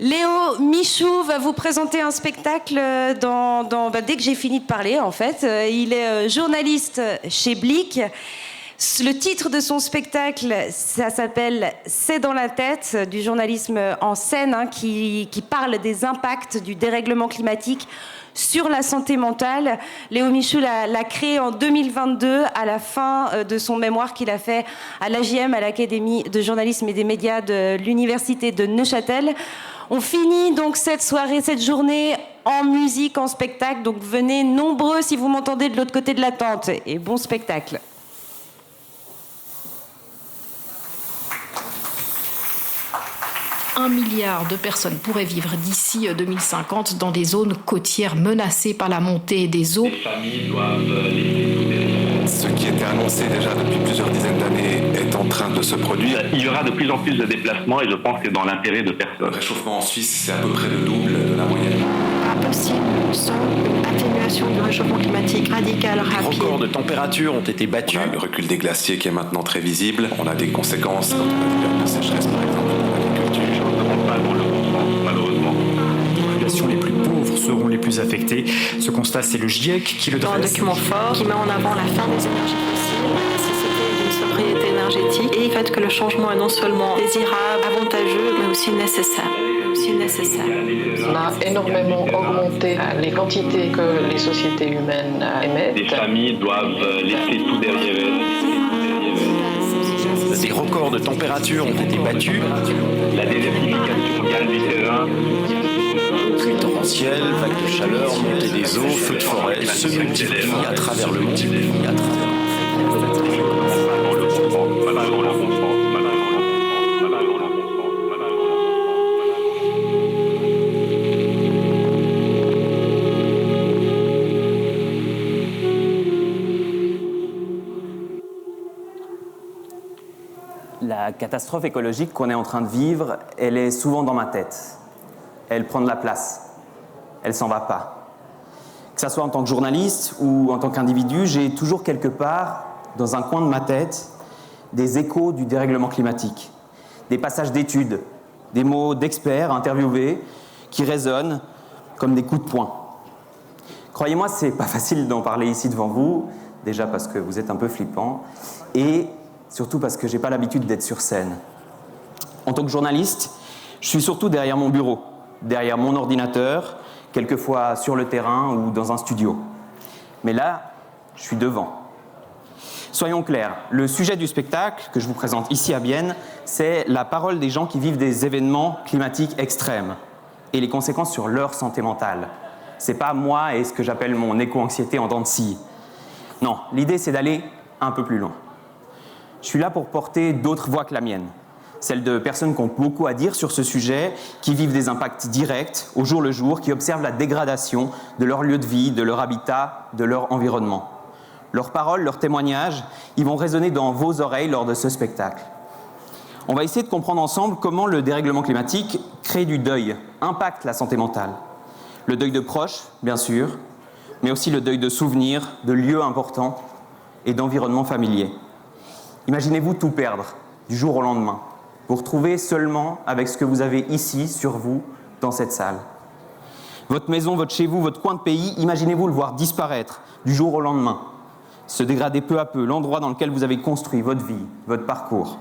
Léo Michou va vous présenter un spectacle dès que j'ai fini de parler, en fait. Il est journaliste chez Blick. Le titre de son spectacle, ça s'appelle « C'est dans la tête », du journalisme en scène, qui parle des impacts du dérèglement climatique sur la santé mentale. Léo Michou l'a créé en 2022 à la fin de son mémoire qu'il a fait à l'AJM, à l'Académie de journalisme et des médias de l'Université de Neuchâtel. On finit donc cette soirée, cette journée en musique, en spectacle. Donc venez nombreux si vous m'entendez de l'autre côté de la tente. Et bon spectacle. Un milliard de personnes pourraient vivre d'ici 2050 dans des zones côtières menacées par la montée des eaux. Les familles doivent Ce qui était annoncé déjà depuis plusieurs dizaines d'années est en train de se produire. Il y aura de plus en plus de déplacements et je pense que c'est dans l'intérêt de personne. Le réchauffement en Suisse, c'est à peu près le double de la moyenne. Impossible sans une atténuation du réchauffement climatique radicale, rapide. Les records de température ont été battus. On a le recul des glaciers qui est maintenant très visible. On a des conséquences quand on a des périodes de sécheresse, par exemple, dans l'agriculture. Malheureusement. Les populations les plus pauvres seront les plus affectées. Ce constat, c'est le GIEC qui le dresse. Dans un document fort qui met en avant la fin des énergies fossiles, la nécessité d'une sobriété énergétique et le fait que le changement est non seulement désirable, avantageux, mais aussi nécessaire. On a énormément augmenté les quantités que les sociétés humaines émettent. Les familles doivent laisser tout derrière elles. Des records de température ont été battus. La désertification mondiale du terrain. Pluies torrentielles, vagues de chaleur, montée des eaux, feux de forêt se multiplient à travers le monde. La catastrophe écologique qu'on est en train de vivre, elle est souvent dans ma tête. Elle prend de la place. Elle s'en va pas. Que ça soit en tant que journaliste ou en tant qu'individu, j'ai toujours quelque part, dans un coin de ma tête, des échos du dérèglement climatique. Des passages d'études, des mots d'experts interviewés qui résonnent comme des coups de poing. Croyez-moi, c'est pas facile d'en parler ici devant vous, déjà parce que vous êtes un peu flippant, et surtout parce que j'ai pas l'habitude d'être sur scène. En tant que journaliste, je suis surtout derrière mon bureau, derrière mon ordinateur, quelquefois sur le terrain ou dans un studio. Mais là, je suis devant. Soyons clairs, le sujet du spectacle que je vous présente ici à Bienne, c'est la parole des gens qui vivent des événements climatiques extrêmes et les conséquences sur leur santé mentale. C'est pas moi et ce que j'appelle mon éco-anxiété en dents de scie. Non, l'idée c'est d'aller un peu plus loin. Je suis là pour porter d'autres voix que la mienne, celles de personnes qui ont beaucoup à dire sur ce sujet, qui vivent des impacts directs au jour le jour, qui observent la dégradation de leur lieu de vie, de leur habitat, de leur environnement. Leurs paroles, leurs témoignages, ils vont résonner dans vos oreilles lors de ce spectacle. On va essayer de comprendre ensemble comment le dérèglement climatique crée du deuil, impacte la santé mentale. Le deuil de proches, bien sûr, mais aussi le deuil de souvenirs, de lieux importants et d'environnements familiers. Imaginez-vous tout perdre, du jour au lendemain, vous retrouver seulement avec ce que vous avez ici, sur vous, dans cette salle. Votre maison, votre chez vous, votre coin de pays, imaginez-vous le voir disparaître du jour au lendemain, se dégrader peu à peu, l'endroit dans lequel vous avez construit votre vie, votre parcours.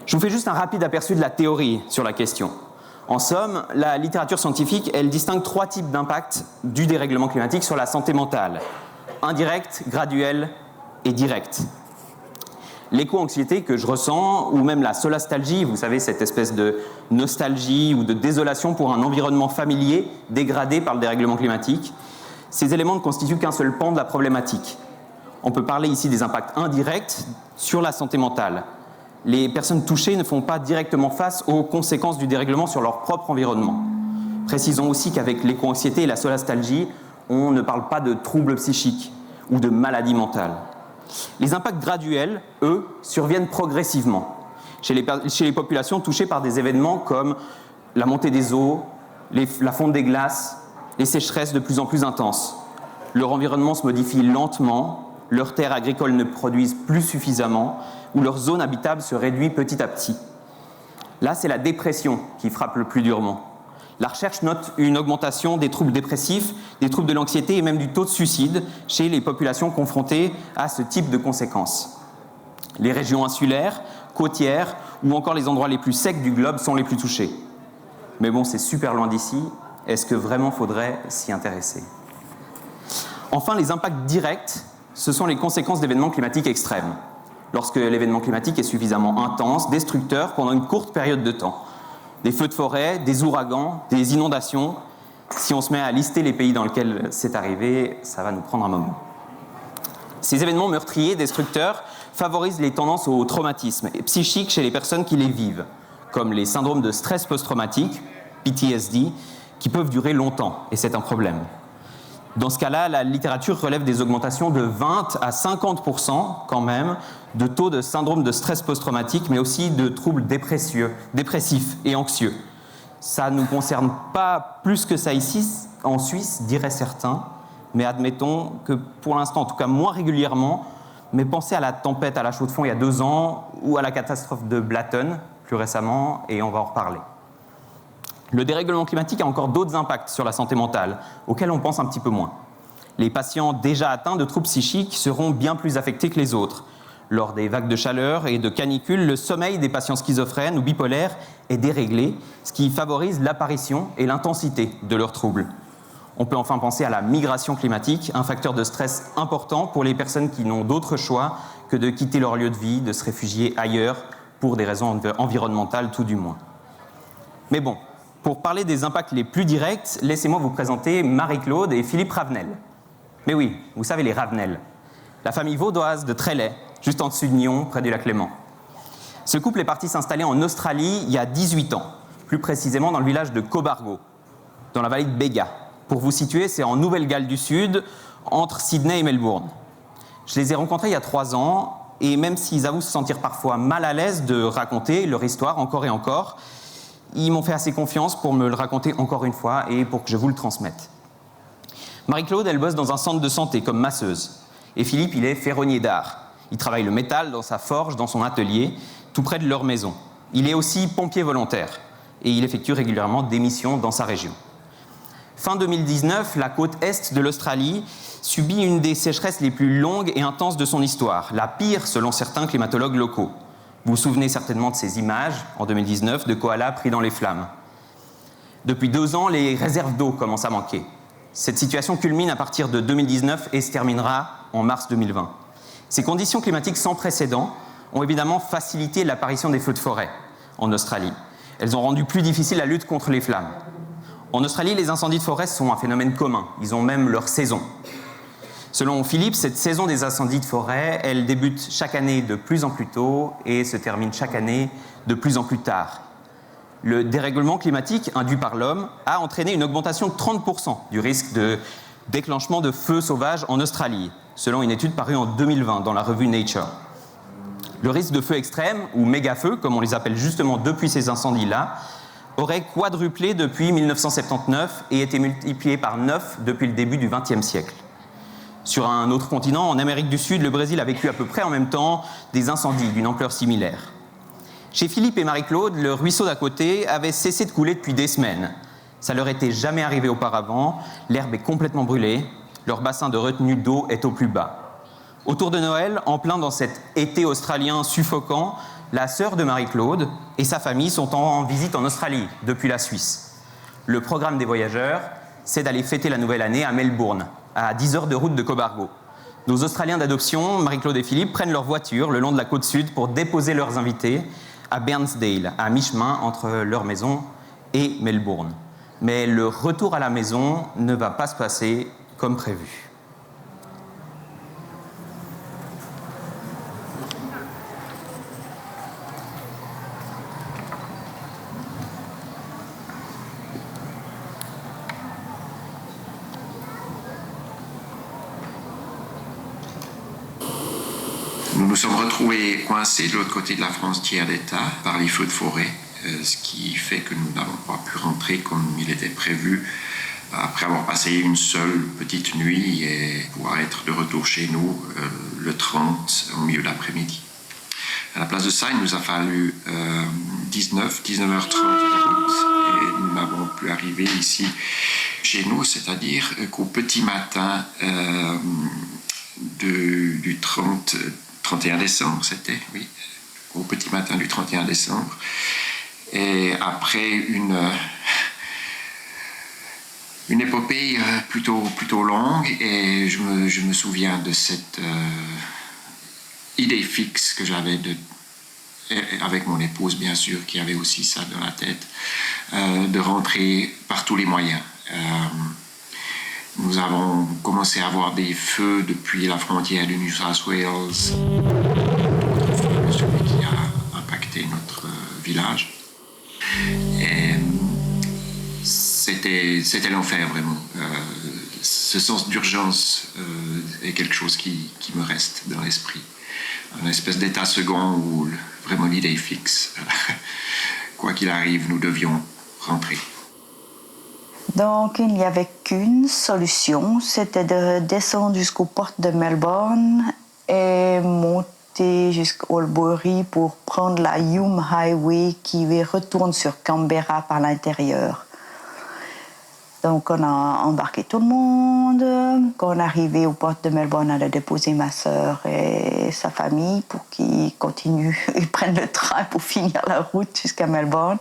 Je vous fais juste un rapide aperçu de la théorie sur la question. En somme, la littérature scientifique, elle distingue 3 types d'impacts du dérèglement climatique sur la santé mentale. Indirect, graduel et direct. L'éco-anxiété que je ressens, ou même la solastalgie, vous savez, cette espèce de nostalgie ou de désolation pour un environnement familier dégradé par le dérèglement climatique, ces éléments ne constituent qu'un seul pan de la problématique. On peut parler ici des impacts indirects sur la santé mentale. Les personnes touchées ne font pas directement face aux conséquences du dérèglement sur leur propre environnement. Précisons aussi qu'avec l'éco-anxiété et la solastalgie, on ne parle pas de troubles psychiques ou de maladies mentales. Les impacts graduels, eux, surviennent progressivement chez les populations touchées par des événements comme la montée des eaux, la fonte des glaces, les sécheresses de plus en plus intenses. Leur environnement se modifie lentement, leurs terres agricoles ne produisent plus suffisamment ou leur zone habitable se réduit petit à petit. Là, c'est la dépression qui frappe le plus durement. La recherche note une augmentation des troubles dépressifs, des troubles de l'anxiété et même du taux de suicide chez les populations confrontées à ce type de conséquences. Les régions insulaires, côtières ou encore les endroits les plus secs du globe sont les plus touchés. Mais bon, c'est super loin d'ici. Est-ce que vraiment faudrait s'y intéresser ? Enfin, les impacts directs, ce sont les conséquences d'événements climatiques extrêmes. Lorsque l'événement climatique est suffisamment intense, destructeur pendant une courte période de temps. Des feux de forêt, des ouragans, des inondations. Si on se met à lister les pays dans lesquels c'est arrivé, ça va nous prendre un moment. Ces événements meurtriers, destructeurs, favorisent les tendances au traumatisme psychique chez les personnes qui les vivent, comme les syndromes de stress post-traumatique, PTSD, qui peuvent durer longtemps, et c'est un problème. Dans ce cas-là, la littérature relève des augmentations de 20 à 50% quand même de taux de syndrome de stress post-traumatique, mais aussi de troubles dépressifs et anxieux. Ça ne nous concerne pas plus que ça ici, en Suisse, diraient certains, mais admettons que pour l'instant, en tout cas moins régulièrement, mais pensez à la tempête à la Chaux-de-Fonds il y a 2 ans, ou à la catastrophe de Blatten, plus récemment, et on va en reparler. Le dérèglement climatique a encore d'autres impacts sur la santé mentale, auxquels on pense un petit peu moins. Les patients déjà atteints de troubles psychiques seront bien plus affectés que les autres. Lors des vagues de chaleur et de canicules, le sommeil des patients schizophrènes ou bipolaires est déréglé, ce qui favorise l'apparition et l'intensité de leurs troubles. On peut enfin penser à la migration climatique, un facteur de stress important pour les personnes qui n'ont d'autre choix que de quitter leur lieu de vie, de se réfugier ailleurs, pour des raisons environnementales tout du moins. Mais bon, pour parler des impacts les plus directs, laissez-moi vous présenter Marie-Claude et Philippe Ravenel. Mais oui, vous savez les Ravenel, la famille vaudoise de Trélay, juste en dessus de Nyon, près du lac Léman. Ce couple est parti s'installer en Australie il y a 18 ans, plus précisément dans le village de Cobargo, dans la vallée de Bega. Pour vous situer, c'est en Nouvelle-Galles du Sud, entre Sydney et Melbourne. Je les ai rencontrés il y a 3 ans, et même s'ils avouent se sentir parfois mal à l'aise de raconter leur histoire encore et encore, ils m'ont fait assez confiance pour me le raconter encore une fois et pour que je vous le transmette. Marie-Claude, elle bosse dans un centre de santé comme masseuse. Et Philippe, il est ferronnier d'art. Il travaille le métal dans sa forge, dans son atelier, tout près de leur maison. Il est aussi pompier volontaire et il effectue régulièrement des missions dans sa région. Fin 2019, la côte est de l'Australie subit une des sécheresses les plus longues et intenses de son histoire, la pire selon certains climatologues locaux. Vous vous souvenez certainement de ces images, en 2019, de koalas pris dans les flammes. Depuis 2 ans, les réserves d'eau commencent à manquer. Cette situation culmine à partir de 2019 et se terminera en mars 2020. Ces conditions climatiques sans précédent ont évidemment facilité l'apparition des feux de forêt en Australie. Elles ont rendu plus difficile la lutte contre les flammes. En Australie, les incendies de forêt sont un phénomène commun. Ils ont même leur saison. Selon Philippe, cette saison des incendies de forêt, elle débute chaque année de plus en plus tôt et se termine chaque année de plus en plus tard. Le dérèglement climatique induit par l'homme a entraîné une augmentation de 30% du risque de déclenchement de feux sauvages en Australie, selon une étude parue en 2020 dans la revue Nature. Le risque de feux extrêmes, ou méga-feux, comme on les appelle justement depuis ces incendies-là, aurait quadruplé depuis 1979 et été multiplié par 9 depuis le début du XXe siècle. Sur un autre continent, en Amérique du Sud, le Brésil a vécu à peu près en même temps des incendies d'une ampleur similaire. Chez Philippe et Marie-Claude, le ruisseau d'à côté avait cessé de couler depuis des semaines. Ça leur était jamais arrivé auparavant, l'herbe est complètement brûlée, leur bassin de retenue d'eau est au plus bas. Autour de Noël, en plein dans cet été australien suffocant, la sœur de Marie-Claude et sa famille sont en visite en Australie, depuis la Suisse. Le programme des voyageurs, c'est d'aller fêter la nouvelle année à Melbourne, à 10 heures de route de Cobargo. Nos Australiens d'adoption, Marie-Claude et Philippe, prennent leur voiture le long de la côte sud pour déposer leurs invités à Bairnsdale, à mi-chemin entre leur maison et Melbourne. Mais le retour à la maison ne va pas se passer comme prévu. Nous nous sommes retrouvés coincés de l'autre côté de la frontière d'État par les feux de forêt, ce qui fait que nous n'avons pas pu rentrer comme il était prévu après avoir passé une seule petite nuit et pouvoir être de retour chez nous le 30 au milieu de l'après-midi. À la place de ça, il nous a fallu 19h30 de route et nous n'avons pu arriver ici chez nous, c'est-à-dire qu'au petit matin du 31 décembre, c'était, oui, au petit matin du 31 décembre. Et après une épopée plutôt longue, et je me souviens de cette idée fixe que j'avais avec mon épouse, bien sûr, qui avait aussi ça dans la tête, de rentrer par tous les moyens. Nous avons commencé à avoir des feux depuis la frontière du New South Wales, celui qui a impacté notre village. Et c'était l'enfer, vraiment. Ce sens d'urgence est quelque chose qui me reste dans l'esprit. Une espèce d'état second où vraiment l'idée est fixe. Quoi qu'il arrive, nous devions rentrer. Donc, il n'y avait qu'une solution, c'était de descendre jusqu'aux portes de Melbourne et monter jusqu'à Albury pour prendre la Hume Highway qui retourne sur Canberra par l'intérieur. Donc, on a embarqué tout le monde. Quand on est arrivé aux portes de Melbourne, on a déposé ma sœur et sa famille pour qu'ils continuent, ils prennent le train pour finir la route jusqu'à Melbourne.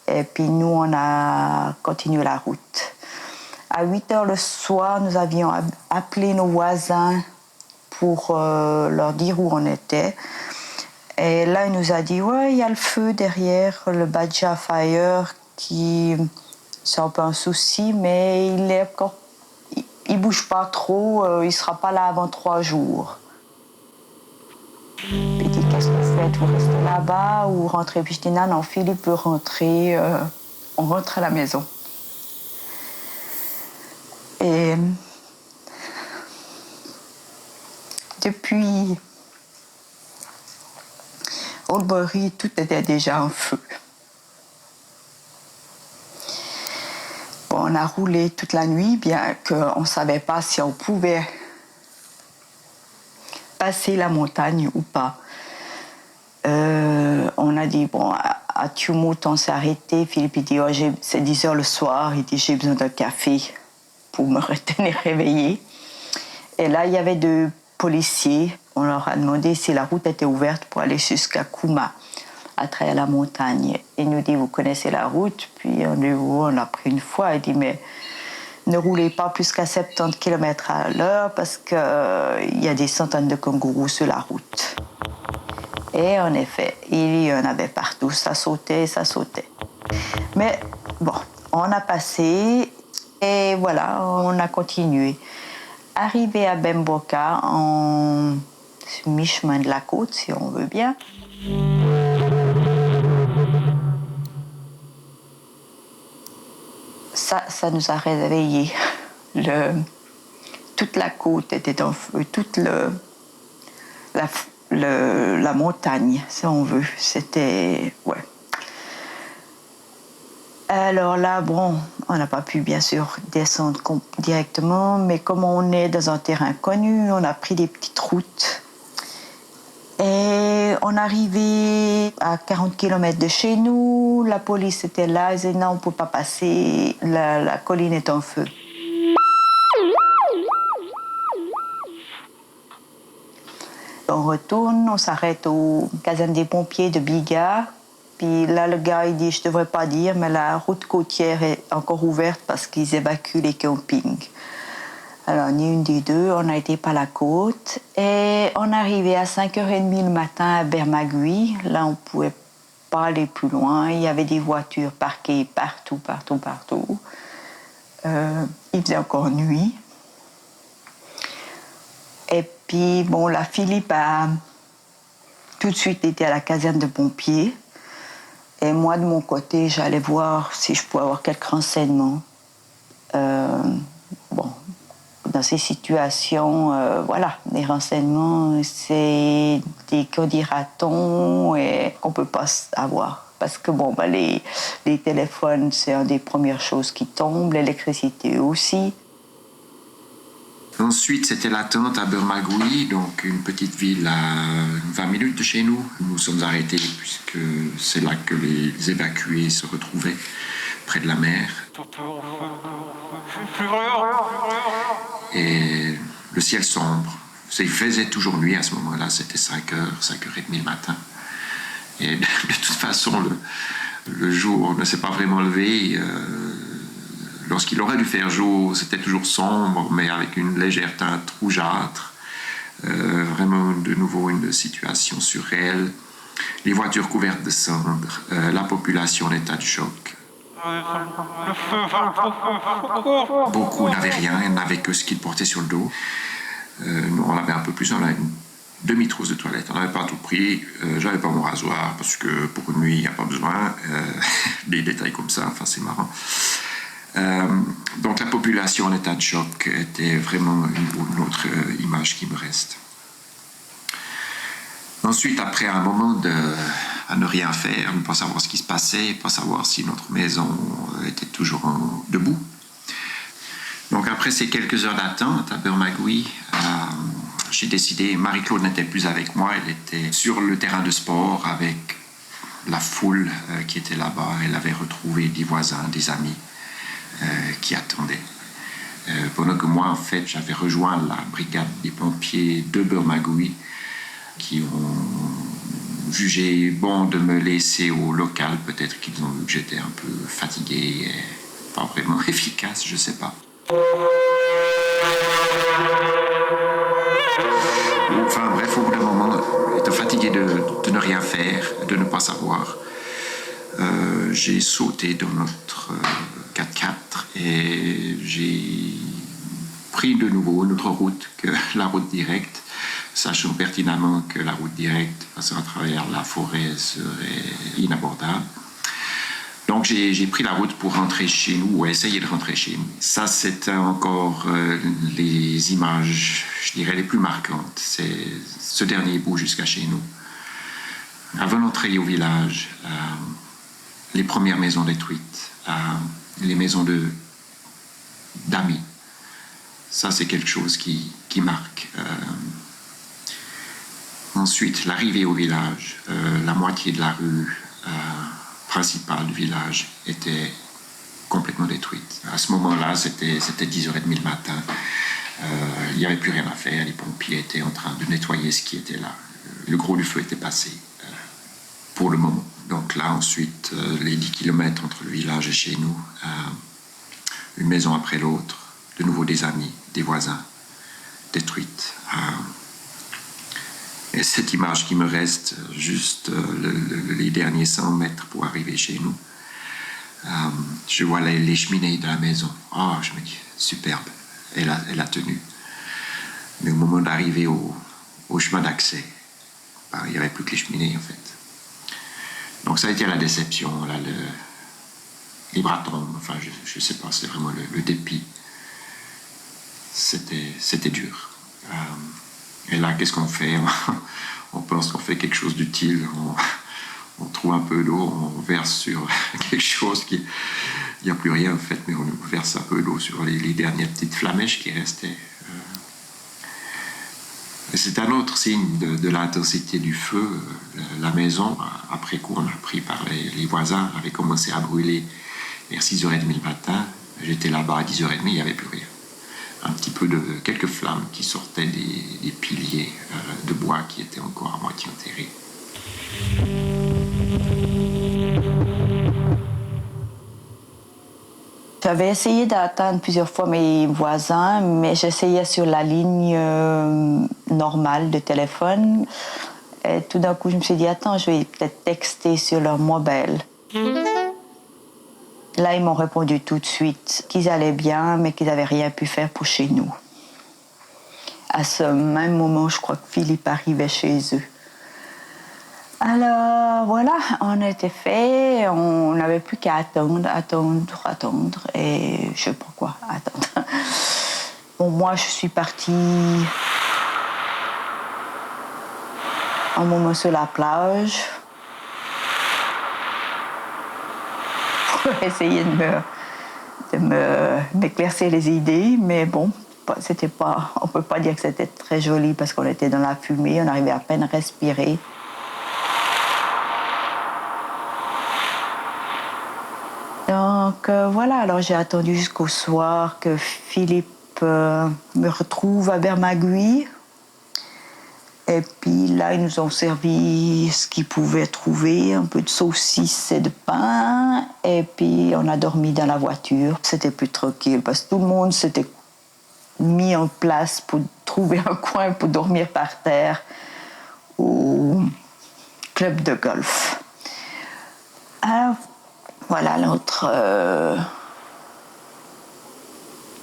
Et puis nous, on a continué la route. À 8h le soir, nous avions appelé nos voisins pour leur dire où on était. Et là, il nous a dit, ouais, il y a le feu derrière, le Badger Fire, qui... C'est un peu un souci, mais il bouge pas trop, il sera pas là avant 3 jours. Il dit, qu'est-ce que vous faites? Vous restez là-bas ou vous rentrez? Puis je dis, non, Philippe veut rentrer, on rentre à la maison. Et depuis Albury, tout était déjà en feu. On a roulé toute la nuit, bien qu'on ne savait pas si on pouvait passer la montagne ou pas. On a dit, bon, à Tumut, on s'est arrêté. Philippe, il dit, oh, c'est 10h le soir. Il dit, j'ai besoin d'un café pour me retenir réveillé. Et là, il y avait 2 policiers. On leur a demandé si la route était ouverte pour aller jusqu'à Cooma, à travers la montagne. Il nous dit, vous connaissez la route? Puis on dit, on l'a pris une fois. Il dit, mais ne roulez pas plus qu'à 70 km/h parce qu'il y a des centaines de kangourous sur la route. Et en effet, il y en avait partout. Ça sautait, ça sautait. Mais bon, on a passé et voilà, on a continué. Arrivé à Bemboka, en mi-chemin de la côte, si on veut bien. Ça nous a réveillés. Toute la côte était en feu, toute la montagne, si on veut. C'était... ouais. Alors là, bon, on n'a pas pu bien sûr descendre directement, mais comme on est dans un terrain connu, on a pris des petites routes. Et on arrivait à 40 km de chez nous, la police était là, ils disaient non, on ne peut pas passer, la colline est en feu. On retourne, on s'arrête au caserne des pompiers de Biga. Puis là, le gars, il dit, je ne devrais pas dire, mais la route côtière est encore ouverte parce qu'ils évacuent les campings. Alors, ni une des deux, on a été par la côte. Et on est arrivé à 5h30 le matin à Bermagui. Là, on ne pouvait pas aller plus loin. Il y avait des voitures parquées partout. Il faisait encore nuit. Et puis, bon, la Philippe a tout de suite été à la caserne de pompiers. Et moi, de mon côté, j'allais voir si je pouvais avoir quelques renseignements. Bon, dans ces situations, voilà, les renseignements, c'est des que dira-t-on et qu'on ne peut pas avoir. Parce que, bon, ben, les téléphones, c'est une des premières choses qui tombent, l'électricité aussi. Ensuite, c'était l'attente à Bermagui, donc une petite ville à 20 minutes de chez nous. Nous sommes arrêtés puisque c'est là que les évacués se retrouvaient, près de la mer. Et le ciel sombre. Il faisait toujours nuit à ce moment-là, c'était 5h, 5h30 le matin. Et de toute façon, le jour ne s'est pas vraiment levé. Lorsqu'il aurait dû faire jour, c'était toujours sombre, mais avec une légère teinte rougeâtre. Vraiment, de nouveau, une situation surréelle. Les voitures couvertes de cendres, la population en état de choc. Beaucoup n'avaient rien, ils n'avaient que ce qu'ils portaient sur le dos. Nous, on avait un peu plus, on a une demi-trousse de toilette. On n'avait pas tout pris, j'avais pas mon rasoir, parce que pour une nuit, il n'y a pas besoin. Des détails comme ça, enfin, c'est marrant. Donc la population en état de choc était vraiment une autre image qui me reste. Ensuite, après un moment à ne rien faire, ne pas savoir ce qui se passait, pas savoir si notre maison était toujours debout. Donc après ces quelques heures d'attente à Bermagui, j'ai décidé, Marie-Claude n'était plus avec moi, elle était sur le terrain de sport avec la foule qui était là-bas. Elle avait retrouvé des voisins, des amis qui attendaient. Pendant que moi, en fait, j'avais rejoint la brigade des pompiers de Bermagui qui ont jugé bon de me laisser au local. Peut-être qu'ils ont vu que j'étais un peu fatigué et pas vraiment efficace, je sais pas. Enfin bref, au bout d'un moment, étant fatigué de ne rien faire, de ne pas savoir, j'ai sauté dans notre 4x4 et j'ai pris de nouveau une autre route que la route directe, sachant pertinemment que la route directe, passant à travers la forêt, serait inabordable. Donc j'ai pris la route pour rentrer chez nous, ou essayer de rentrer chez nous. Ça, c'était encore les images, je dirais, les plus marquantes. C'est ce dernier bout jusqu'à chez nous. Avant d'entrer au village, les premières maisons détruites, les maisons d'amis. Ça, c'est quelque chose qui marque. Ensuite, l'arrivée au village, la moitié de la rue principale du village était complètement détruite. À ce moment-là, c'était 10h30 le matin. Il n'y avait plus rien à faire. Les pompiers étaient en train de nettoyer ce qui était là. Le gros du feu était passé pour le moment. Donc là, ensuite, les 10 km entre le village et chez nous, une maison après l'autre, de nouveau des amis, des voisins, détruites. Et cette image qui me reste, juste les derniers 100 mètres pour arriver chez nous, je vois les cheminées de la maison. Oh, je me dis, superbe, elle a tenu. Mais au moment d'arriver au chemin d'accès, il n'y avait plus que les cheminées, en fait. Donc ça a été la déception, là, les bras tombent, enfin, je ne sais pas, c'est vraiment le dépit. C'était dur. Et là, qu'est-ce qu'on fait? On pense qu'on fait quelque chose d'utile, on trouve un peu d'eau, on verse sur quelque chose qui... Il n'y a plus rien en fait, mais on verse un peu d'eau sur les dernières petites flamèches qui restaient. Et c'est un autre signe de l'intensité du feu. La maison, après coup, on a appris par les voisins, avait commencé à brûler vers 6h30 le matin. J'étais là-bas à 10h30, il n'y avait plus rien. Un petit peu quelques flammes qui sortaient des piliers de bois qui étaient encore à moitié enterrés. J'avais essayé d'atteindre plusieurs fois mes voisins, mais j'essayais sur la ligne normale de téléphone. Et tout d'un coup, je me suis dit, attends, je vais peut-être texter sur leur mobile. Là, ils m'ont répondu tout de suite qu'ils allaient bien, mais qu'ils n'avaient rien pu faire pour chez nous. À ce même moment, je crois que Philippe arrivait chez eux. Alors, voilà, on était fait, on n'avait plus qu'à attendre, et je sais pas quoi, attendre. Bon, moi, je suis partie un moment sur la plage pour essayer de m'éclaircir les idées, mais bon, on peut pas dire que c'était très joli parce qu'on était dans la fumée, on arrivait à peine à respirer. Donc voilà, alors j'ai attendu jusqu'au soir que Philippe me retrouve à Bermagui. Et puis là, ils nous ont servi ce qu'ils pouvaient trouver, un peu de saucisses et de pain. Et puis on a dormi dans la voiture. C'était plus tranquille parce que tout le monde s'était mis en place pour trouver un coin pour dormir par terre au club de golf. Alors voilà, notre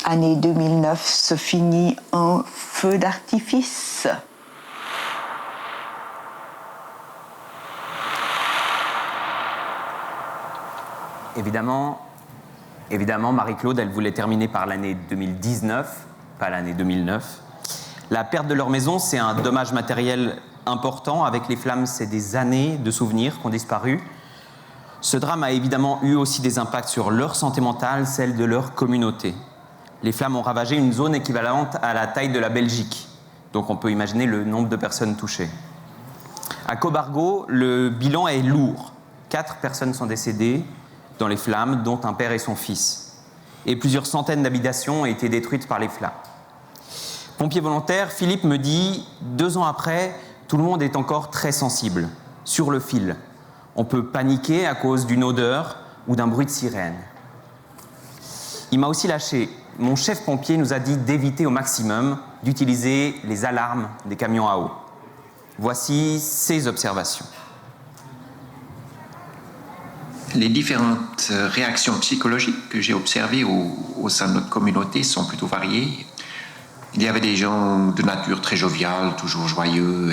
année 2009 se finit en feu d'artifice. Évidemment, Marie-Claude, elle voulait terminer par l'année 2019, pas l'année 2009. La perte de leur maison, c'est un dommage matériel important. Avec les flammes, c'est des années de souvenirs qui ont disparu. Ce drame a évidemment eu aussi des impacts sur leur santé mentale, celle de leur communauté. Les flammes ont ravagé une zone équivalente à la taille de la Belgique. Donc on peut imaginer le nombre de personnes touchées. À Cobargo, le bilan est lourd. 4 personnes sont décédées dans les flammes, dont un père et son fils. Et plusieurs centaines d'habitations ont été détruites par les flammes. Pompier volontaire, Philippe me dit, 2 ans après, tout le monde est encore très sensible, sur le fil. On peut paniquer à cause d'une odeur ou d'un bruit de sirène. Il m'a aussi lâché. Mon chef pompier nous a dit d'éviter au maximum d'utiliser les alarmes des camions à eau. Voici ses observations. Les différentes réactions psychologiques que j'ai observées au sein de notre communauté sont plutôt variées. Il y avait des gens de nature très joviale, toujours joyeux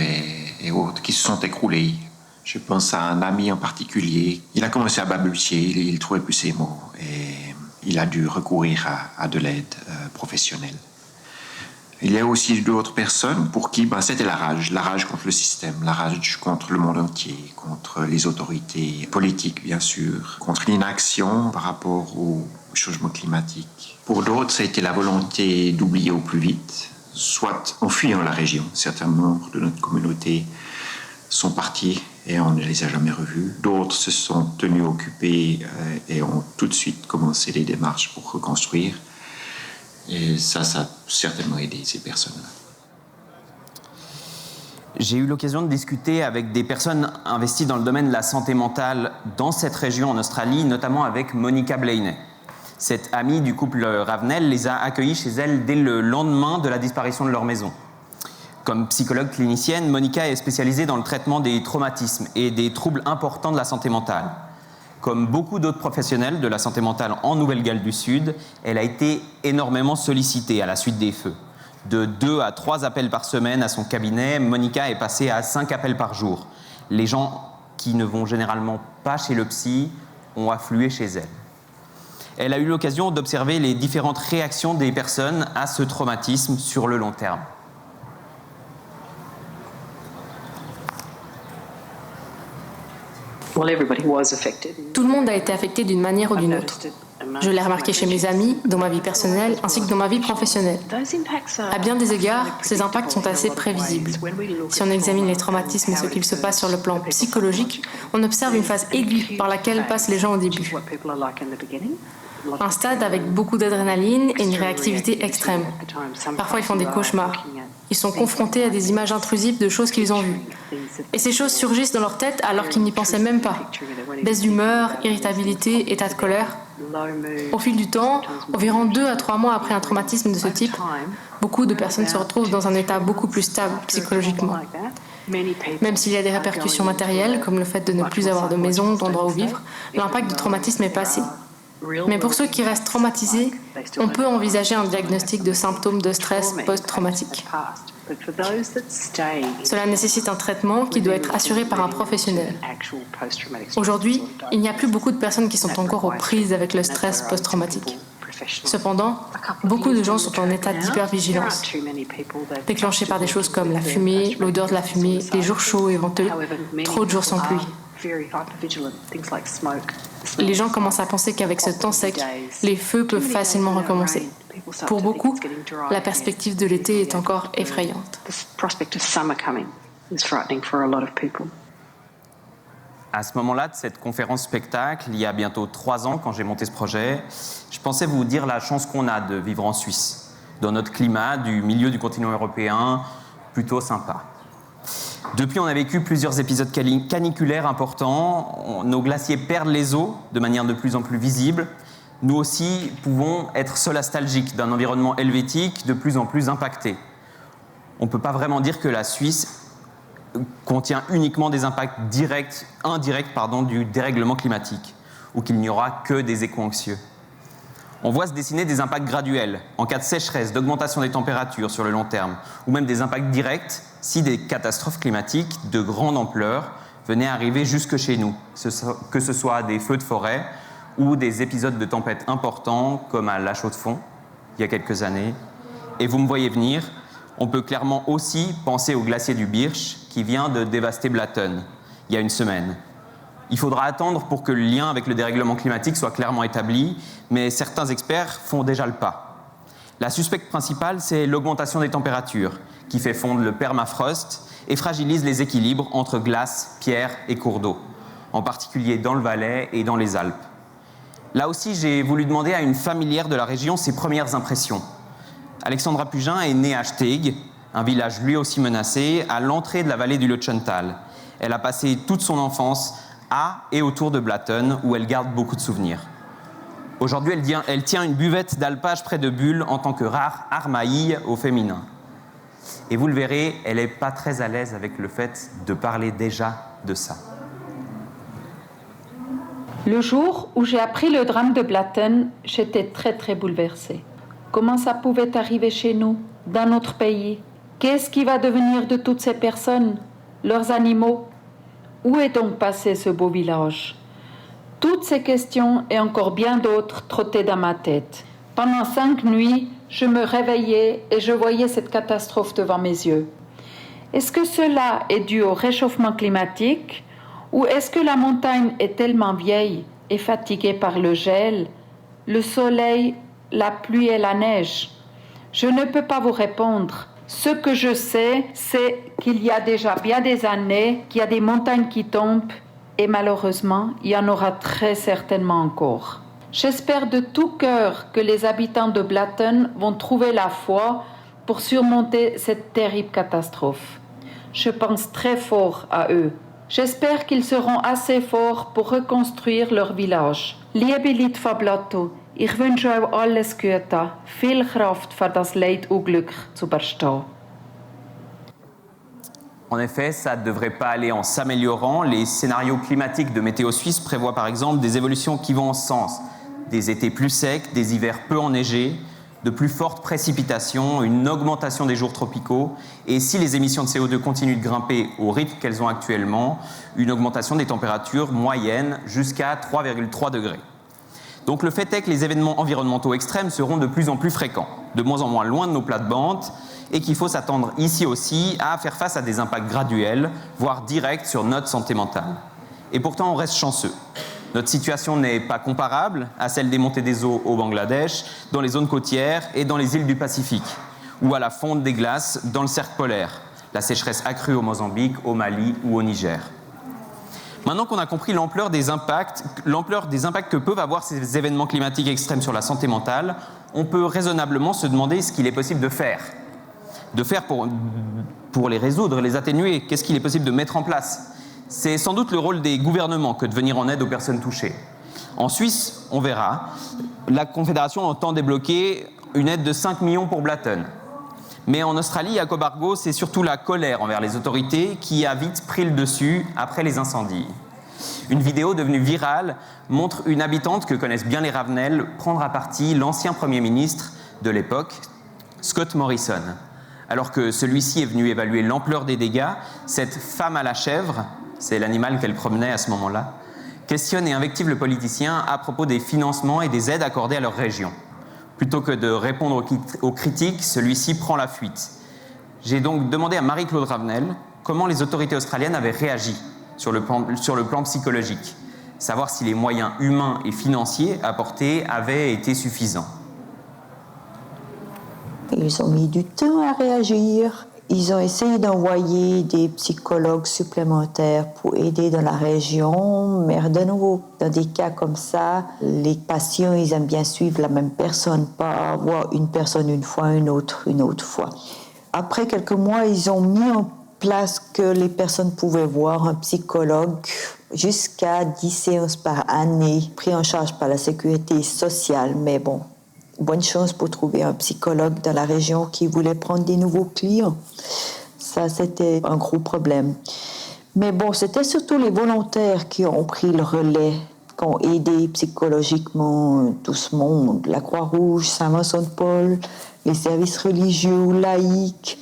et autres, qui se sont écroulés. Je pense à un ami en particulier. Il a commencé à balbutier, il ne trouvait plus ses mots et il a dû recourir à de l'aide professionnelle. Il y a aussi d'autres personnes pour qui c'était la rage contre le système, la rage contre le monde entier, contre les autorités politiques bien sûr, contre l'inaction par rapport au changement climatique. Pour d'autres, ça a été la volonté d'oublier au plus vite, soit en fuyant la région. Certains membres de notre communauté sont partis et on ne les a jamais revus. D'autres se sont tenus occupés et ont tout de suite commencé les démarches pour reconstruire. Et ça a certainement aidé ces personnes-là. J'ai eu l'occasion de discuter avec des personnes investies dans le domaine de la santé mentale dans cette région en Australie, notamment avec Monica Blaney. Cette amie du couple Ravenel les a accueillis chez elle dès le lendemain de la disparition de leur maison. Comme psychologue clinicienne, Monica est spécialisée dans le traitement des traumatismes et des troubles importants de la santé mentale. Comme beaucoup d'autres professionnels de la santé mentale en Nouvelle-Galles du Sud, elle a été énormément sollicitée à la suite des feux. De 2 à 3 appels par semaine à son cabinet, Monica est passée à 5 appels par jour. Les gens qui ne vont généralement pas chez le psy ont afflué chez elle. Elle a eu l'occasion d'observer les différentes réactions des personnes à ce traumatisme sur le long terme. Tout le monde a été affecté d'une manière ou d'une autre. Je l'ai remarqué chez mes amis, dans ma vie personnelle, ainsi que dans ma vie professionnelle. À bien des égards, ces impacts sont assez prévisibles. Si on examine les traumatismes et ce qu'il se passe sur le plan psychologique, on observe une phase aiguë par laquelle passent les gens au début. Un stade avec beaucoup d'adrénaline et une réactivité extrême. Parfois, ils font des cauchemars. Ils sont confrontés à des images intrusives de choses qu'ils ont vues. Et ces choses surgissent dans leur tête alors qu'ils n'y pensaient même pas. Baisse d'humeur, irritabilité, état de colère. Au fil du temps, environ 2 à 3 mois après un traumatisme de ce type, beaucoup de personnes se retrouvent dans un état beaucoup plus stable psychologiquement. Même s'il y a des répercussions matérielles, comme le fait de ne plus avoir de maison, d'endroit où vivre, l'impact du traumatisme est passé. Mais pour ceux qui restent traumatisés, on peut envisager un diagnostic de symptômes de stress post-traumatique. Cela nécessite un traitement qui doit être assuré par un professionnel. Aujourd'hui, il n'y a plus beaucoup de personnes qui sont encore aux prises avec le stress post-traumatique. Cependant, beaucoup de gens sont en état d'hypervigilance, déclenchés par des choses comme la fumée, l'odeur de la fumée, les jours chauds et venteux, trop de jours sans pluie. Les gens commencent à penser qu'avec ce temps sec, les feux peuvent facilement recommencer. Pour beaucoup, la perspective de l'été est encore effrayante. À ce moment-là de cette conférence spectacle, il y a bientôt 3 ans, quand j'ai monté ce projet, je pensais vous dire la chance qu'on a de vivre en Suisse, dans notre climat du milieu du continent européen, plutôt sympa. Depuis, on a vécu plusieurs épisodes caniculaires importants, nos glaciers perdent les eaux de manière de plus en plus visible. Nous aussi pouvons être solastalgiques d'un environnement helvétique de plus en plus impacté. On ne peut pas vraiment dire que la Suisse contient uniquement des impacts indirects du dérèglement climatique, ou qu'il n'y aura que des échos anxieux. On voit se dessiner des impacts graduels, en cas de sécheresse, d'augmentation des températures sur le long terme, ou même des impacts directs si des catastrophes climatiques de grande ampleur venaient arriver jusque chez nous, que ce soit des feux de forêt ou des épisodes de tempêtes importants, comme à La Chaux-de-Fonds, il y a quelques années. Et vous me voyez venir, on peut clairement aussi penser au glacier du Birch, qui vient de dévaster Blatten, il y a une semaine. Il faudra attendre pour que le lien avec le dérèglement climatique soit clairement établi, mais certains experts font déjà le pas. La suspecte principale, c'est l'augmentation des températures, qui fait fondre le permafrost et fragilise les équilibres entre glace, pierre et cours d'eau, en particulier dans le Valais et dans les Alpes. Là aussi, j'ai voulu demander à une familière de la région ses premières impressions. Alexandra Pugin est née à Steeg, un village lui aussi menacé, à l'entrée de la vallée du Lötschental. Elle a passé toute son enfance à et autour de Blatten, où elle garde beaucoup de souvenirs. Aujourd'hui, elle tient une buvette d'alpage près de Bulle en tant que rare armaï au féminin. Et vous le verrez, elle n'est pas très à l'aise avec le fait de parler déjà de ça. Le jour où j'ai appris le drame de Blatten, j'étais très bouleversée. Comment ça pouvait arriver chez nous, dans notre pays? Qu'est-ce qui va devenir de toutes ces personnes, leurs animaux? Où est donc passé ce beau village? Toutes ces questions et encore bien d'autres trottaient dans ma tête. Pendant 5 nuits, je me réveillais et je voyais cette catastrophe devant mes yeux. Est-ce que cela est dû au réchauffement climatique ou est-ce que la montagne est tellement vieille et fatiguée par le gel, le soleil, la pluie et la neige? Je ne peux pas vous répondre. Ce que je sais, c'est qu'il y a déjà bien des années qu'il y a des montagnes qui tombent et malheureusement, il y en aura très certainement encore. J'espère de tout cœur que les habitants de Blatten vont trouver la foi pour surmonter cette terrible catastrophe. Je pense très fort à eux. J'espère qu'ils seront assez forts pour reconstruire leur village. Liebe Leute von Blatten, ich wünsche euch alles Gute, viel Kraft für das Leid und Glück zu überstehen. En effet, ça ne devrait pas aller en s'améliorant. Les scénarios climatiques de Météo Suisse prévoient par exemple des évolutions qui vont en ce sens. Des étés plus secs, des hivers peu enneigés, de plus fortes précipitations, une augmentation des jours tropicaux et si les émissions de CO2 continuent de grimper au rythme qu'elles ont actuellement, une augmentation des températures moyennes jusqu'à 3,3 degrés. Donc le fait est que les événements environnementaux extrêmes seront de plus en plus fréquents, de moins en moins loin de nos plates-bandes et qu'il faut s'attendre ici aussi à faire face à des impacts graduels, voire directs sur notre santé mentale. Et pourtant on reste chanceux. Notre situation n'est pas comparable à celle des montées des eaux au Bangladesh, dans les zones côtières et dans les îles du Pacifique, ou à la fonte des glaces dans le cercle polaire, la sécheresse accrue au Mozambique, au Mali ou au Niger. Maintenant qu'on a compris l'ampleur des impacts que peuvent avoir ces événements climatiques extrêmes sur la santé mentale, on peut raisonnablement se demander ce qu'il est possible de faire. De faire pour les résoudre, les atténuer, qu'est-ce qu'il est possible de mettre en place? C'est sans doute le rôle des gouvernements que de venir en aide aux personnes touchées. En Suisse, on verra, la Confédération entend débloquer une aide de 5 millions pour Blatten. Mais en Australie, à Cobargo, c'est surtout la colère envers les autorités qui a vite pris le dessus après les incendies. Une vidéo devenue virale montre une habitante que connaissent bien les Ravenels prendre à partie l'ancien Premier ministre de l'époque, Scott Morrison. Alors que celui-ci est venu évaluer l'ampleur des dégâts, cette femme à la chèvre, c'est l'animal qu'elle promenait à ce moment-là, questionne et invective le politicien à propos des financements et des aides accordées à leur région. Plutôt que de répondre aux critiques, celui-ci prend la fuite. J'ai donc demandé à Marie-Claude Ravenel comment les autorités australiennes avaient réagi sur le plan psychologique, savoir si les moyens humains et financiers apportés avaient été suffisants. Ils ont mis du temps à réagir. Ils ont essayé d'envoyer des psychologues supplémentaires pour aider dans la région, mais de nouveau, dans des cas comme ça, les patients, ils aiment bien suivre la même personne, pas voir une personne une fois, une autre fois. Après quelques mois, ils ont mis en place que les personnes pouvaient voir un psychologue jusqu'à 10 séances par année, pris en charge par la sécurité sociale, mais bon. Bonne chance pour trouver un psychologue dans la région qui voulait prendre des nouveaux clients. Ça, c'était un gros problème. Mais bon, c'était surtout les volontaires qui ont pris le relais, qui ont aidé psychologiquement tout ce monde. La Croix-Rouge, Saint-Vincent-de-Paul, les services religieux ou laïques,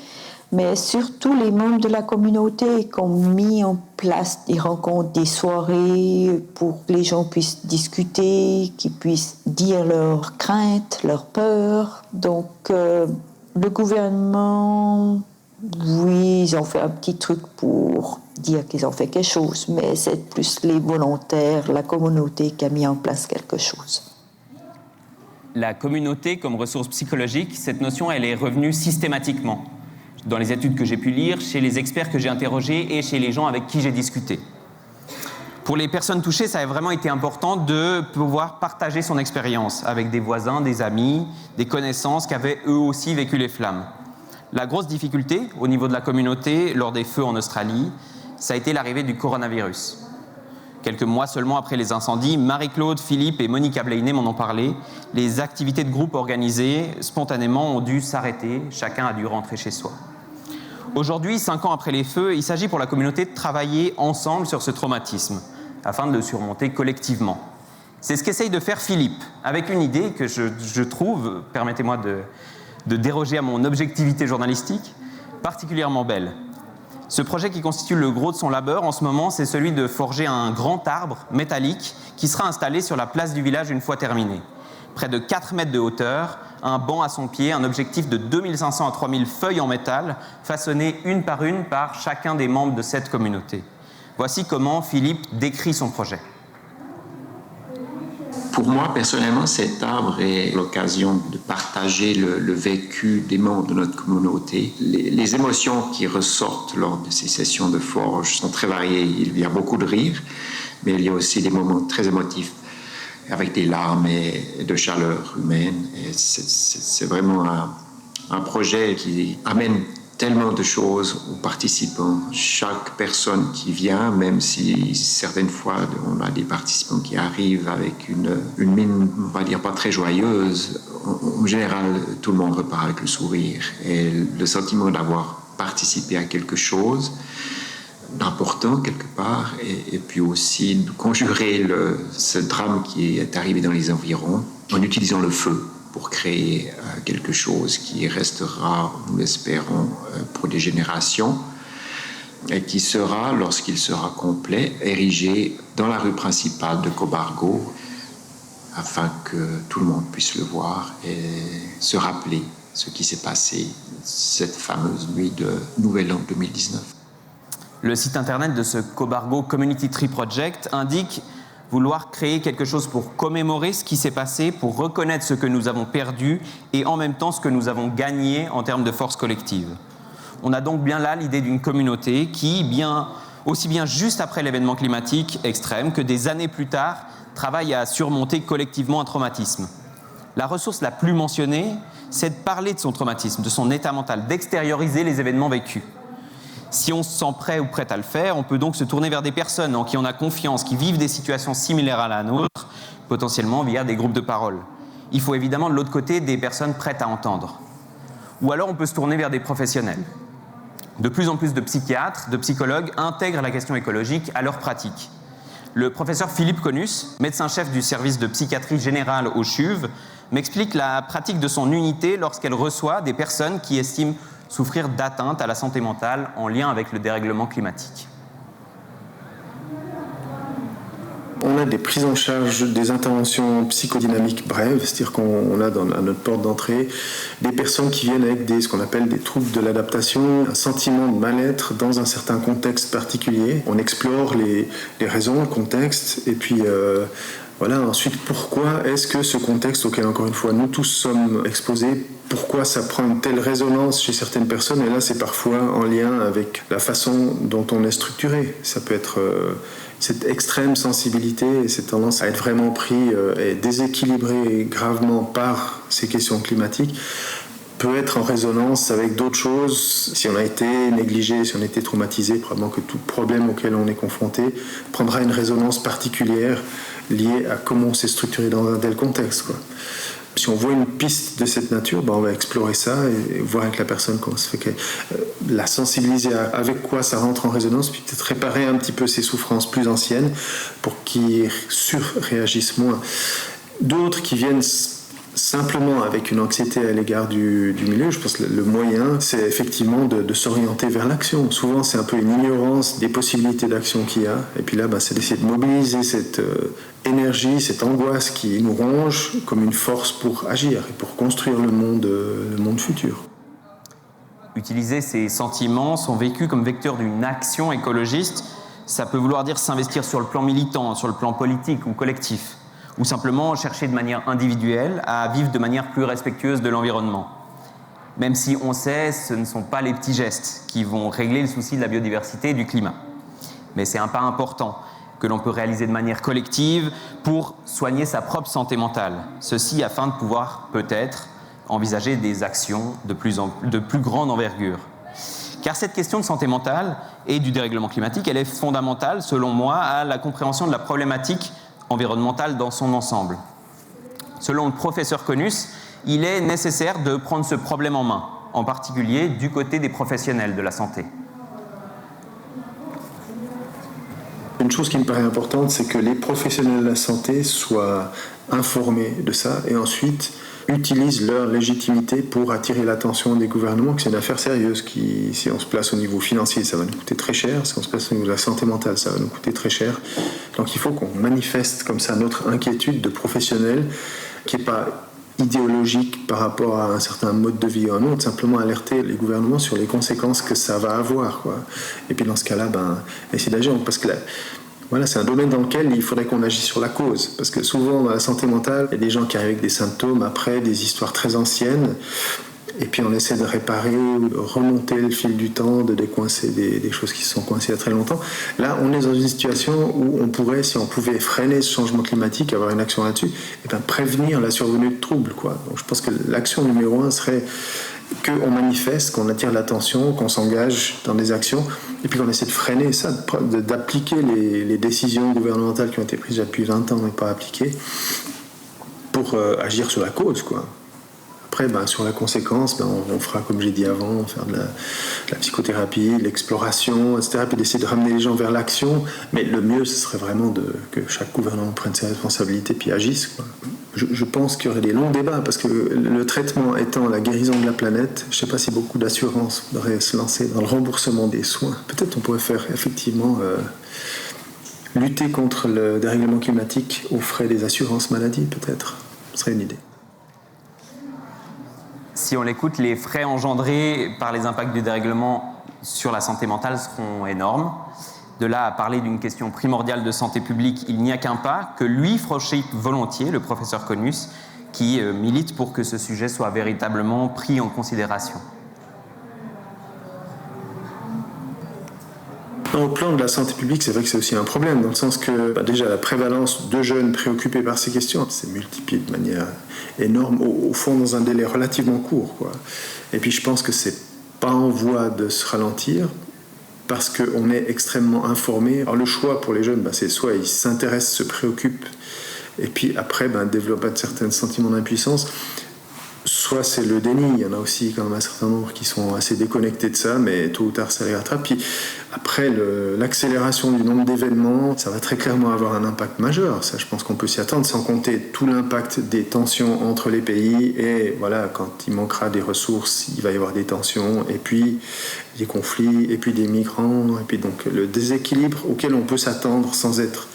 mais surtout les membres de la communauté qui ont mis en place des rencontres, des soirées pour que les gens puissent discuter, qu'ils puissent dire leurs craintes, leurs peurs. Donc, le gouvernement, oui, ils ont fait un petit truc pour dire qu'ils ont fait quelque chose, mais c'est plus les volontaires, la communauté qui a mis en place quelque chose. La communauté comme ressource psychologique, cette notion, elle est revenue systématiquement dans les études que j'ai pu lire, chez les experts que j'ai interrogés et chez les gens avec qui j'ai discuté. Pour les personnes touchées, ça a vraiment été important de pouvoir partager son expérience avec des voisins, des amis, des connaissances qui avaient eux aussi vécu les flammes. La grosse difficulté au niveau de la communauté lors des feux en Australie, ça a été l'arrivée du coronavirus. Quelques mois seulement après les incendies, Marie-Claude, Philippe et Monica Blaney m'en ont parlé. Les activités de groupe organisées spontanément ont dû s'arrêter. Chacun a dû rentrer chez soi. Aujourd'hui, 5 ans après les feux, il s'agit pour la communauté de travailler ensemble sur ce traumatisme, afin de le surmonter collectivement. C'est ce qu'essaye de faire Philippe, avec une idée que je trouve, permettez-moi de déroger à mon objectivité journalistique, particulièrement belle. Ce projet qui constitue le gros de son labeur en ce moment, c'est celui de forger un grand arbre métallique qui sera installé sur la place du village une fois terminé. Près de 4 mètres de hauteur, un banc à son pied, un objectif de 2500 à 3000 feuilles en métal, façonnées une par chacun des membres de cette communauté. Voici comment Philippe décrit son projet. Pour moi, personnellement, cet arbre est l'occasion de partager le vécu des membres de notre communauté. Les émotions qui ressortent lors de ces sessions de forge sont très variées. Il y a beaucoup de rires, mais il y a aussi des moments très émotifs, avec des larmes et de chaleur humaine. Et c'est vraiment un projet qui amène tellement de choses aux participants. Chaque personne qui vient, même si certaines fois on a des participants qui arrivent avec une mine, on va dire, pas très joyeuse, en général, tout le monde repart avec le sourire. Et le sentiment d'avoir participé à quelque chose d'important quelque part, et puis aussi de conjurer ce drame qui est arrivé dans les environs en utilisant le feu pour créer quelque chose qui restera, nous l'espérons, pour des générations, et qui sera, lorsqu'il sera complet, érigé dans la rue principale de Cobargo, afin que tout le monde puisse le voir et se rappeler ce qui s'est passé cette fameuse nuit de Nouvel An 2019. Le site internet de ce Cobargo Community Tree Project indique vouloir créer quelque chose pour commémorer ce qui s'est passé, pour reconnaître ce que nous avons perdu et en même temps ce que nous avons gagné en termes de force collective. On a donc bien là l'idée d'une communauté qui, aussi bien juste après l'événement climatique extrême que des années plus tard, travaille à surmonter collectivement un traumatisme. La ressource la plus mentionnée, c'est de parler de son traumatisme, de son état mental, d'extérioriser les événements vécus. Si on se sent prêt ou prête à le faire, on peut donc se tourner vers des personnes en qui on a confiance, qui vivent des situations similaires à la nôtre, potentiellement via des groupes de parole. Il faut évidemment de l'autre côté des personnes prêtes à entendre. Ou alors on peut se tourner vers des professionnels. De plus en plus de psychiatres, de psychologues intègrent la question écologique à leur pratique. Le professeur Philippe Conus, médecin-chef du service de psychiatrie générale au CHUV, m'explique la pratique de son unité lorsqu'elle reçoit des personnes qui estiment souffrir d'atteintes à la santé mentale en lien avec le dérèglement climatique. On a des prises en charge, des interventions psychodynamiques brèves, c'est-à-dire qu'on a à notre porte d'entrée des personnes qui viennent avec ce qu'on appelle des troubles de l'adaptation, un sentiment de mal-être dans un certain contexte particulier. On explore les raisons, le contexte, et puis Voilà, ensuite, pourquoi est-ce que ce contexte auquel, encore une fois, nous tous sommes exposés, pourquoi ça prend une telle résonance chez certaines personnes? Et là, c'est parfois en lien avec la façon dont on est structuré. Ça peut être cette extrême sensibilité et cette tendance à être vraiment pris et déséquilibré gravement par ces questions climatiques peut être en résonance avec d'autres choses. Si on a été négligé, si on a été traumatisé, probablement que tout problème auquel on est confronté prendra une résonance particulière liée à comment on s'est structuré dans un tel contexte, quoi. Si on voit une piste de cette nature, on va explorer ça et voir avec la personne comment ça fait que la sensibiliser avec quoi ça rentre en résonance, puis peut-être réparer un petit peu ses souffrances plus anciennes pour qu'ils surréagissent moins. D'autres qui viennent simplement avec une anxiété à l'égard du milieu, je pense que le moyen, c'est effectivement de s'orienter vers l'action. Souvent, c'est un peu une ignorance des possibilités d'action qu'il y a. Et puis là, c'est d'essayer de mobiliser cette énergie, cette angoisse qui nous ronge comme une force pour agir et pour construire le monde futur. Utiliser ces sentiments, son vécu comme vecteur d'une action écologiste, ça peut vouloir dire s'investir sur le plan militant, sur le plan politique ou collectif, ou simplement chercher de manière individuelle à vivre de manière plus respectueuse de l'environnement. Même si on sait, ce ne sont pas les petits gestes qui vont régler le souci de la biodiversité et du climat. Mais c'est un pas important que l'on peut réaliser de manière collective pour soigner sa propre santé mentale. Ceci afin de pouvoir peut-être envisager des actions de plus grande envergure. Car cette question de santé mentale et du dérèglement climatique, elle est fondamentale, selon moi, à la compréhension de la problématique environnementale dans son ensemble. Selon le professeur Conus, il est nécessaire de prendre ce problème en main, en particulier du côté des professionnels de la santé. Une chose qui me paraît importante, c'est que les professionnels de la santé soient informés de ça et ensuite utilisent leur légitimité pour attirer l'attention des gouvernements, que c'est une affaire sérieuse qui, si on se place au niveau financier, ça va nous coûter très cher. Si on se place au niveau de la santé mentale, ça va nous coûter très cher. Donc il faut qu'on manifeste comme ça notre inquiétude de professionnels qui n'est pas idéologique par rapport à un certain mode de vie ou un autre, simplement alerter les gouvernements sur les conséquences que ça va avoir, quoi. Et puis dans ce cas-là, essayer d'agir, parce que voilà, c'est un domaine dans lequel il faudrait qu'on agisse sur la cause, parce que souvent dans la santé mentale, il y a des gens qui arrivent avec des symptômes après des histoires très anciennes, et puis on essaie de réparer ou de remonter le fil du temps, de décoincer des choses qui se sont coincées il y a très longtemps. Là, on est dans une situation où on pourrait, si on pouvait freiner ce changement climatique, avoir une action là-dessus, et prévenir la survenue de troubles, quoi. Donc je pense que l'action numéro 1 serait qu'on manifeste, qu'on attire l'attention, qu'on s'engage dans des actions, et puis qu'on essaie de freiner ça, d'appliquer les décisions gouvernementales qui ont été prises depuis 20 ans mais pas appliquées, pour agir sur la cause, quoi. Après, sur la conséquence, on fera, comme j'ai dit avant, on va faire de la psychothérapie, de l'exploration, etc., puis d'essayer de ramener les gens vers l'action. Mais le mieux, ce serait vraiment que chaque gouvernement prenne ses responsabilités puis agisse, quoi. Je pense qu'il y aurait des longs débats, parce que le traitement étant la guérison de la planète, je ne sais pas si beaucoup d'assurances devraient se lancer dans le remboursement des soins. Peut-être on pourrait faire effectivement lutter contre le dérèglement climatique aux frais des assurances maladie, peut-être. Ce serait une idée. Si on l'écoute, les frais engendrés par les impacts du dérèglement sur la santé mentale seront énormes. De là à parler d'une question primordiale de santé publique, il n'y a qu'un pas que lui franchit volontiers, le professeur Conus, qui milite pour que ce sujet soit véritablement pris en considération. Au plan de la santé publique, c'est vrai que c'est aussi un problème, dans le sens que déjà la prévalence de jeunes préoccupés par ces questions s'est multipliée de manière énorme, au fond dans un délai relativement court, quoi. Et puis je pense que c'est pas en voie de se ralentir, parce qu'on est extrêmement informé. Alors le choix pour les jeunes, c'est soit ils s'intéressent, se préoccupent, et puis après développent un certain sentiment d'impuissance, soit c'est le déni. Il y en a aussi quand même un certain nombre qui sont assez déconnectés de ça, mais tôt ou tard ça les rattrape. Puis après, l'accélération du nombre d'événements, ça va très clairement avoir un impact majeur. Ça, je pense qu'on peut s'y attendre, sans compter tout l'impact des tensions entre les pays. Et voilà, quand il manquera des ressources, il va y avoir des tensions, et puis des conflits, et puis des migrants, et puis donc le déséquilibre auquel on peut s'attendre sans être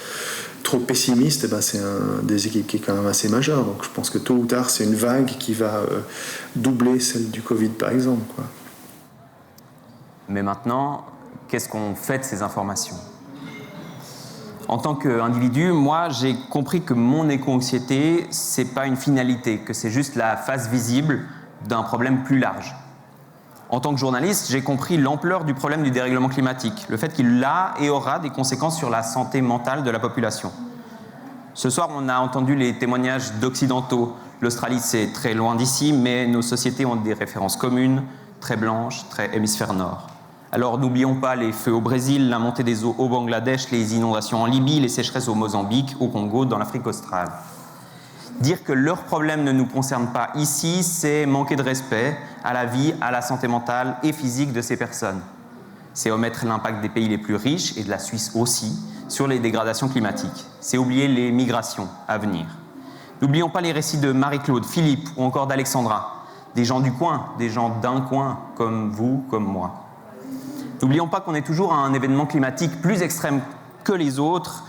trop pessimiste, c'est un déséquilibre qui est quand même assez majeur. Donc je pense que tôt ou tard, c'est une vague qui va doubler celle du Covid, par exemple, quoi. Mais maintenant, qu'est-ce qu'on fait de ces informations ? En tant qu'individu, moi, j'ai compris que mon éco-anxiété, c'est pas une finalité, que c'est juste la face visible d'un problème plus large. En tant que journaliste, j'ai compris l'ampleur du problème du dérèglement climatique, le fait qu'il a et aura des conséquences sur la santé mentale de la population. Ce soir, on a entendu les témoignages d'occidentaux. L'Australie, c'est très loin d'ici, mais nos sociétés ont des références communes, très blanches, très hémisphère nord. Alors n'oublions pas les feux au Brésil, la montée des eaux au Bangladesh, les inondations en Libye, les sécheresses au Mozambique, au Congo, dans l'Afrique australe. Dire que leurs problèmes ne nous concernent pas ici, c'est manquer de respect à la vie, à la santé mentale et physique de ces personnes. C'est omettre l'impact des pays les plus riches, et de la Suisse aussi, sur les dégradations climatiques. C'est oublier les migrations à venir. N'oublions pas les récits de Marie-Claude, Philippe ou encore d'Alexandra, des gens du coin, des gens d'un coin, comme vous, comme moi. N'oublions pas qu'on est toujours à un événement climatique plus extrême que les autres,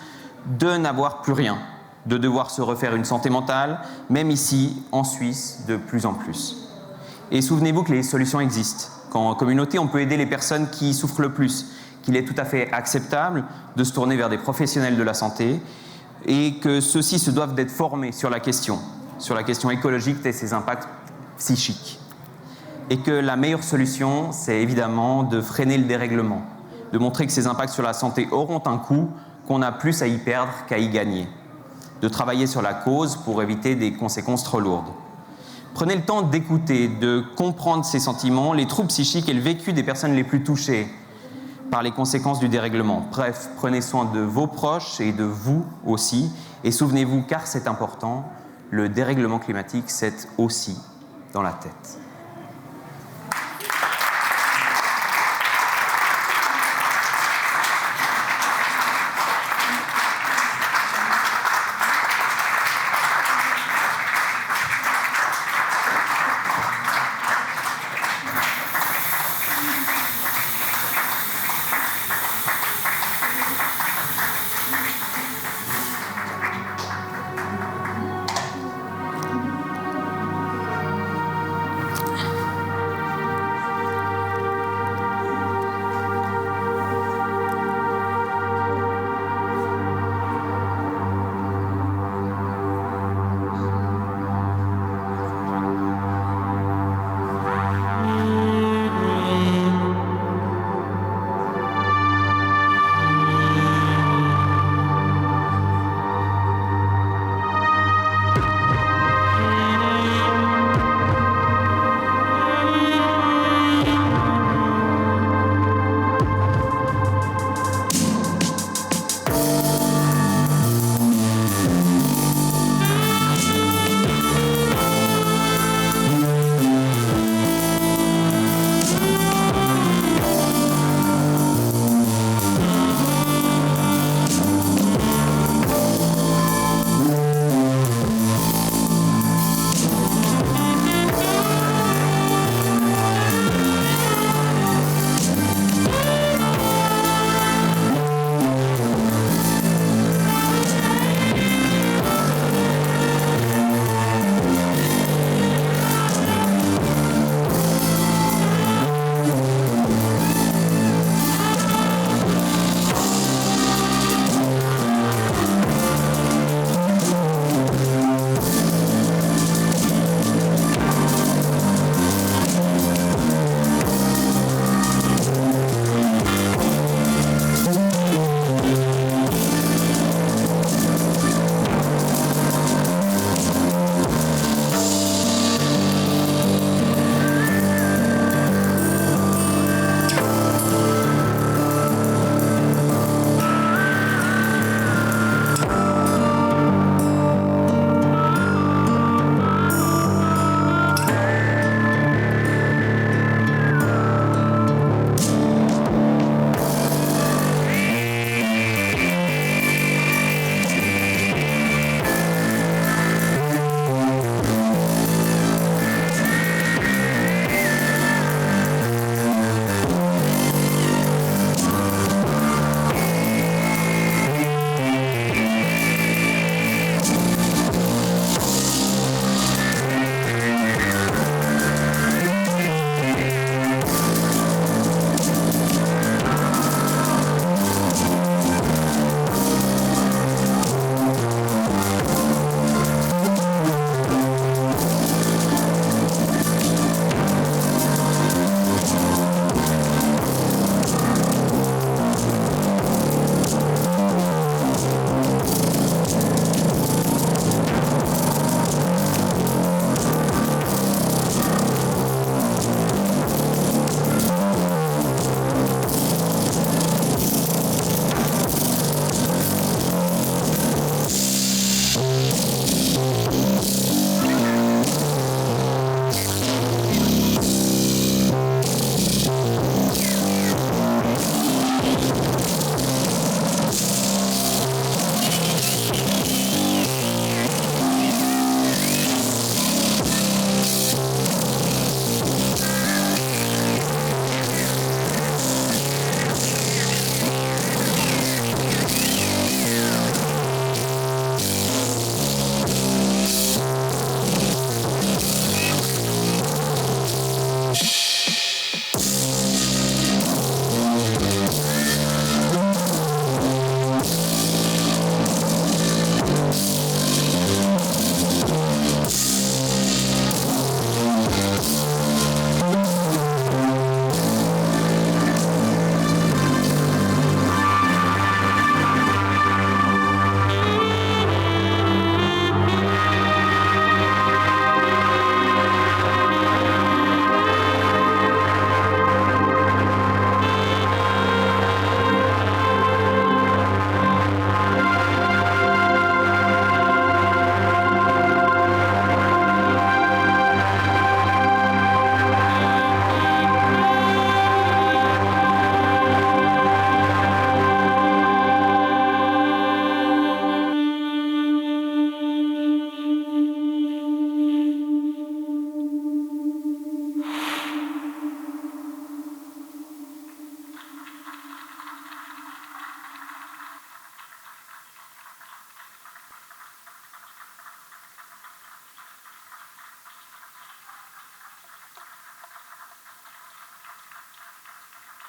de n'avoir plus rien, de devoir se refaire une santé mentale, même ici, en Suisse, de plus en plus. Et souvenez-vous que les solutions existent. Qu'en communauté, on peut aider les personnes qui souffrent le plus, qu'il est tout à fait acceptable de se tourner vers des professionnels de la santé et que ceux-ci se doivent d'être formés sur la question écologique et ses impacts psychiques. Et que la meilleure solution, c'est évidemment de freiner le dérèglement, de montrer que ces impacts sur la santé auront un coût, qu'on a plus à y perdre qu'à y gagner, de travailler sur la cause pour éviter des conséquences trop lourdes. Prenez le temps d'écouter, de comprendre ces sentiments, les troubles psychiques et le vécu des personnes les plus touchées par les conséquences du dérèglement. Bref, prenez soin de vos proches et de vous aussi. Et souvenez-vous, car c'est important, le dérèglement climatique, c'est aussi dans la tête.